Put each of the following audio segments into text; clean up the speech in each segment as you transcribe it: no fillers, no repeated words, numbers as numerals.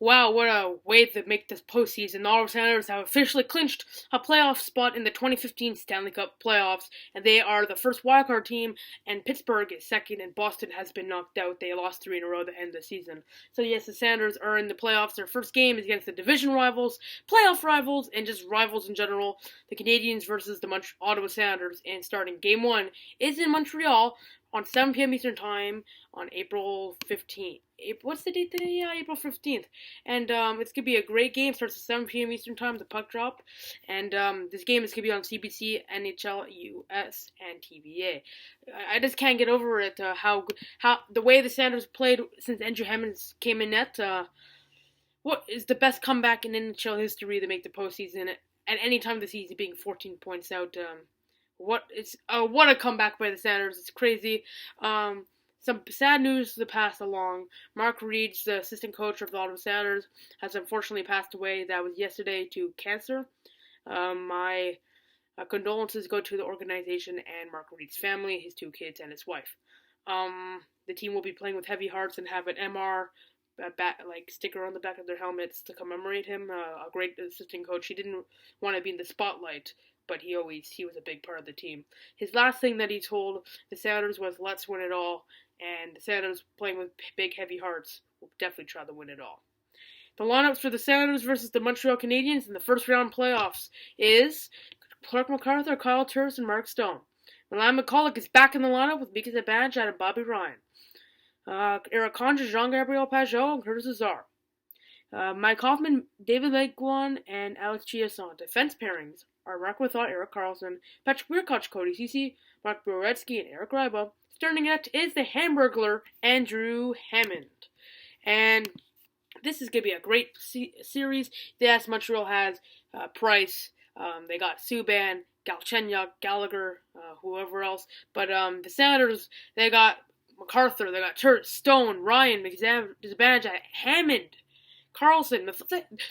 Wow, what a way to make this postseason. The Ottawa Senators have officially clinched a playoff spot in the 2015 Stanley Cup playoffs, and they are the first wildcard team, and Pittsburgh is second, and Boston has been knocked out. They lost 3 in a row at the end of the season. So yes, the Senators are in the playoffs. Their first game is against the division rivals, playoff rivals, and just rivals in general, the Canadiens versus the Ottawa Senators, and starting game 1 is in Montreal on 7 p.m. Eastern Time on April 15th. What's the date today? Yeah, April 15th. And it's going to be a great game. Starts at 7 p.m. Eastern Time, the puck drop. And this game is going to be on CBC, NHL, US, and TVA. I just can't get over it, how the way the Senators played since Andrew Hammond came in net. What is the best comeback in NHL history to make the postseason at any time this season, being 14 points out. What a comeback by the Senators. It's crazy. Some sad news to pass along. Mark Reed, the assistant coach of the Ottawa Senators, has unfortunately passed away. That was yesterday to cancer. My condolences go to the organization and Mark Reed's family, his 2 kids, and his wife. The team will be playing with heavy hearts and have an MR sticker on the back of their helmets to commemorate him. A great assistant coach. He didn't want to be in the spotlight, but he was a big part of the team. His last thing that he told the Senators was, "Let's win it all." And the Senators, playing with big, heavy hearts, will definitely try to win it all. The lineups for the Senators versus the Montreal Canadiens in the first round playoffs is Clark MacArthur, Kyle Turris, and Mark Stone. Milan McCulloch is back in the lineup with Mika Zibanejad and Bobby Ryan. Eric Condra, Jean-Gabriel Pajot, and Curtis Azar. Mike Hoffman, David Laguan, and Alex Chiasson. Defense pairings are Mark Withot, Erik Karlsson, Patrick Wirkoch, Cody Ceci, Mark Boretsky, and Eric Ryba. Starting net is the Hamburglar, Andrew Hammond. And this is going to be a great series. Yes, Montreal has Price. They got Subban, Galchenyuk, Gallagher, whoever else. But the Senators, they got MacArthur, they got Turris, Stone, Ryan, Zibanejad, Hammond, Karlsson,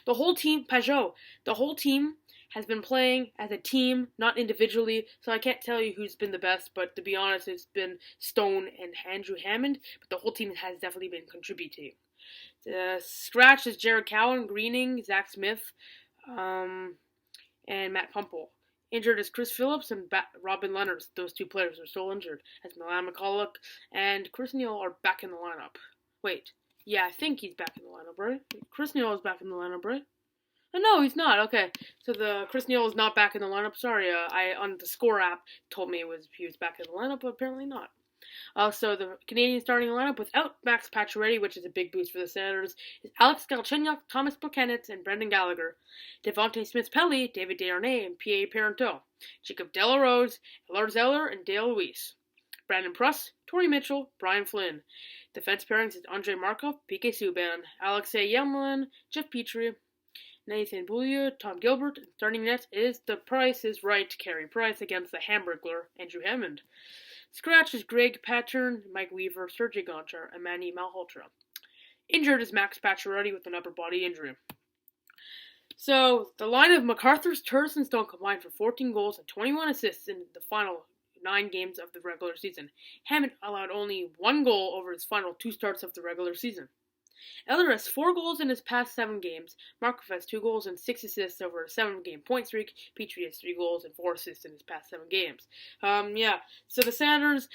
the whole team, Pajot. The whole team has been playing as a team, not individually, so I can't tell you who's been the best, but to be honest, it's been Stone and Andrew Hammond, but the whole team has definitely been contributing. The scratch is Jared Cowan, Greening, Zach Smith, and Matt Pumple. Injured is Chris Phillips and Robin Leonard. Those 2 players are still injured, as Milan McCulloch and Chris Neal are back in the lineup. Wait, yeah, I think he's back in the lineup, right? Chris Neal is back in the lineup, right? No, he's not. Okay, so the Chris Neal is not back in the lineup. Sorry, I on the Score app told me he was back in the lineup, but apparently not. So the Canadian starting lineup without Max Pacioretty, which is a big boost for the Senators, is Alex Galchenyuk, Thomas Plekanec, and Brendan Gallagher. Devontae Smith-Pelly, David Desharnais, and Pierre Parenteau. Jacob Delarose, Lars Eller, and Dale Luis. Brandon Pruss, Torrey Mitchell, Brian Flynn. Defense pairings is Andrei Markov, PK Subban, Alexei Yelmelin, Jeff Petrie, Nathan Beaulieu, Tom Gilbert, and starting net is the Price is Right, Carey Price against the Hamburglar, Andrew Hammond. Scratch is Greg Pattern, Mike Weaver, Sergei Gonchar, and Manny Malhotra. Injured is Max Pacioretty with an upper body injury. So, the line of MacArthur's, Turris, and Stone combined for 14 goals and 21 assists in the final 9 games of the regular season. Hammond allowed only 1 goal over his final 2 starts of the regular season. Eller has 4 goals in his past 7 games. Markov has 2 goals and 6 assists over a 7-game point streak. Petrie has 3 goals and 4 assists in his past 7 games. So the Senators,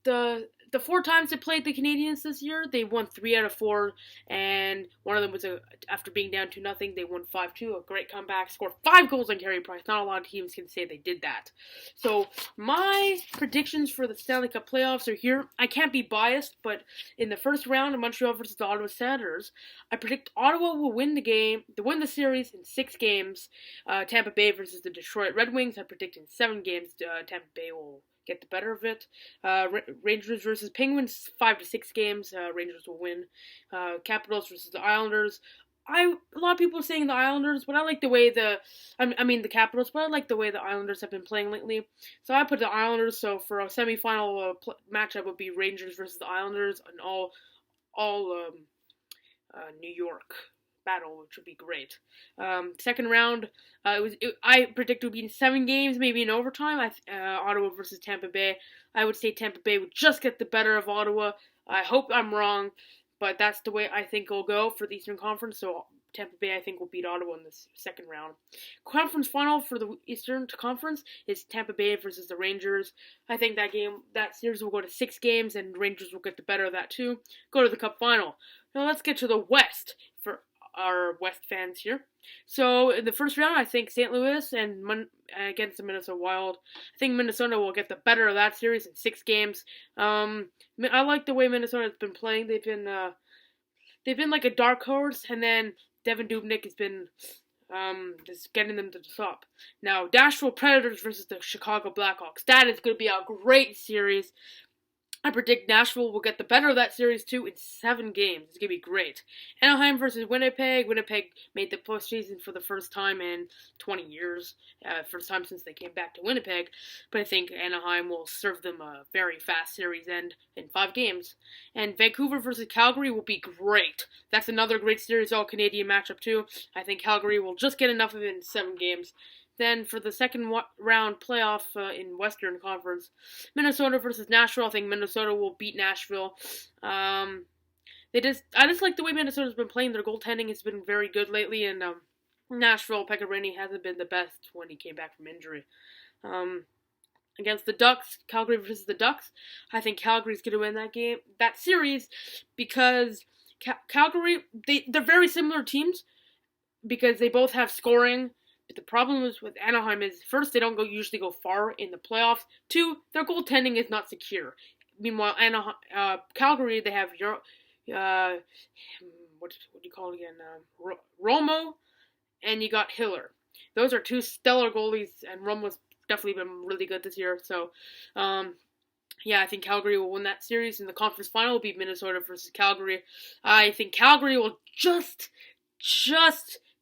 the 4 times they played the Canadiens this year, they won 3 out of 4, and one of them was after being down 2-0, they won 5-2, a great comeback, scored 5 goals on Carey Price. Not a lot of teams can say they did that. So my predictions for the Stanley Cup playoffs are here. I can't be biased, but in the first round of Montreal versus the Ottawa Senators, I predict Ottawa will win the series in 6 games. Tampa Bay versus the Detroit Red Wings, I predict in 7 games, Tampa Bay will get the better of it. Rangers versus Penguins, 5 to 6 games. Rangers will win. Capitals versus the Islanders. A lot of people are saying the Islanders, but I like the way the Capitals, but I like the way the Islanders have been playing lately. So I put the Islanders. So for a semifinal matchup would be Rangers versus the Islanders, an all New York battle, which would be great. Second round, I predict it would be in 7 games, maybe in overtime. Ottawa versus Tampa Bay. I would say Tampa Bay would just get the better of Ottawa. I hope I'm wrong, but that's the way I think it'll go for the Eastern Conference. So Tampa Bay, I think, will beat Ottawa in this second round. Conference final for the Eastern Conference is Tampa Bay versus the Rangers. I think that series will go to 6 games, and Rangers will get the better of that too. Go to the Cup final. Now let's get to the West for our West fans here. So in the first round, I think St. Louis and against the Minnesota Wild. I think Minnesota will get the better of that series in 6 games. I like the way Minnesota has been playing. They've been like a dark horse, and then Devin Dubnyk has been just getting them to the top. Now, Nashville Predators versus the Chicago Blackhawks. That is going to be a great series. I predict Nashville will get the better of that series too in 7 games. It's going to be great. Anaheim versus Winnipeg. Winnipeg made the postseason for the first time in 20 years. First time since they came back to Winnipeg. But I think Anaheim will serve them a very fast series end in 5 games. And Vancouver versus Calgary will be great. That's another great series, all Canadian matchup too. I think Calgary will just get enough of it in 7 games. Then for the second round playoff in Western Conference, Minnesota versus Nashville. I think Minnesota will beat Nashville. I just like the way Minnesota's been playing. Their goaltending has been very good lately, and Nashville, Pekka Rinne hasn't been the best when he came back from injury. Against the Ducks, Calgary versus the Ducks. I think Calgary's going to win that series, because Calgary, they're very similar teams because they both have scoring. But the problem is with Anaheim is, first, they don't usually go far in the playoffs. 2, their goaltending is not secure. Meanwhile, Calgary, they have what do you call it again? Romo, and you got Hiller. Those are 2 stellar goalies, and Romo's definitely been really good this year. So, I think Calgary will win that series. In the conference final will be Minnesota versus Calgary. I think Calgary will just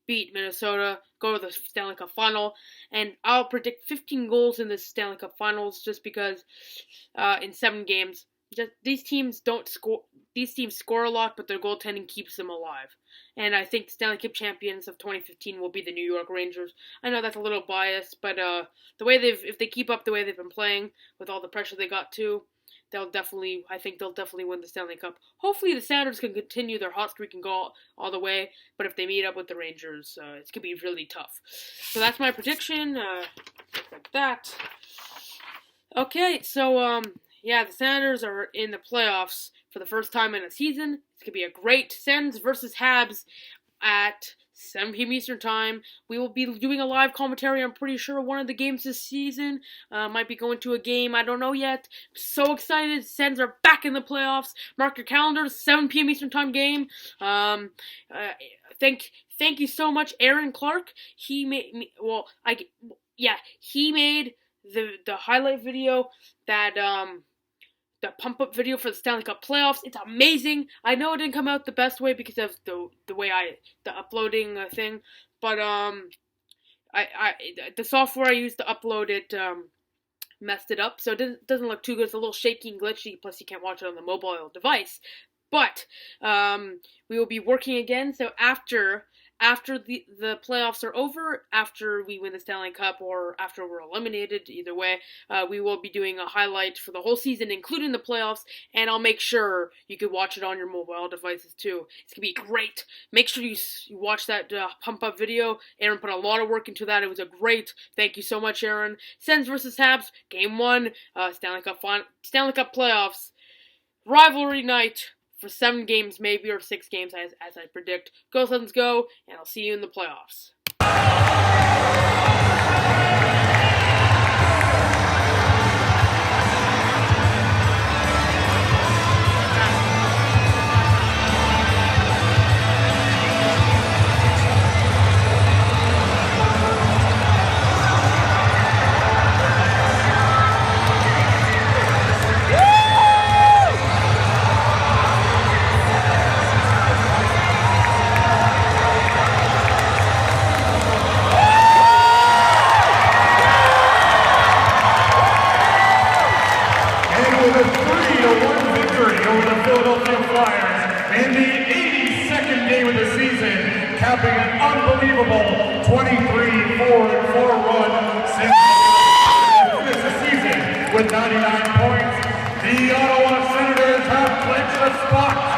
beat Minnesota, go to the Stanley Cup final, and I'll predict 15 goals in the Stanley Cup finals, just because in 7 games, these teams score a lot, but their goaltending keeps them alive. And I think the Stanley Cup champions of 2015 will be the New York Rangers. I know that's a little biased, but if they keep up the way they've been playing with all the pressure they got too, I think they'll definitely win the Stanley Cup. Hopefully the Senators can continue their hot streak and go all the way, but if they meet up with the Rangers, it's going to be really tough. So that's my prediction, like that. Okay, so, the Senators are in the playoffs for the first time in a season. It's going to be a great SENS versus Habs at 7 p.m. Eastern Time. We will be doing a live commentary, I'm pretty sure, one of the games this season. Might be going to a game, I don't know yet. So excited. Sens are back in the playoffs. Mark your calendars, 7 p.m. Eastern Time game. Thank you so much, Aaron Clark. He made the highlight video that the pump-up video for the Stanley Cup playoffs. It's amazing. I know it didn't come out the best way because of the way the uploading thing, but the software I used to upload it messed it up, so it doesn't look too good. It's a little shaky and glitchy, plus you can't watch it on the mobile device. But we will be working again, so after the playoffs are over, after we win the Stanley Cup or after we're eliminated, either way, we will be doing a highlight for the whole season, including the playoffs, and I'll make sure you can watch it on your mobile devices too. It's going to be great. Make sure you watch that pump-up video. Aaron put a lot of work into that. It was a great. Thank you so much, Aaron. Sens versus Habs, Game 1, Stanley Cup playoffs, rivalry night. For 7 games, maybe, or 6 games, as I predict. Go Sens go, and I'll see you in the playoffs. Capping an unbelievable 23-4-4 run since the season with 99 points. The Ottawa Senators have clinched a spot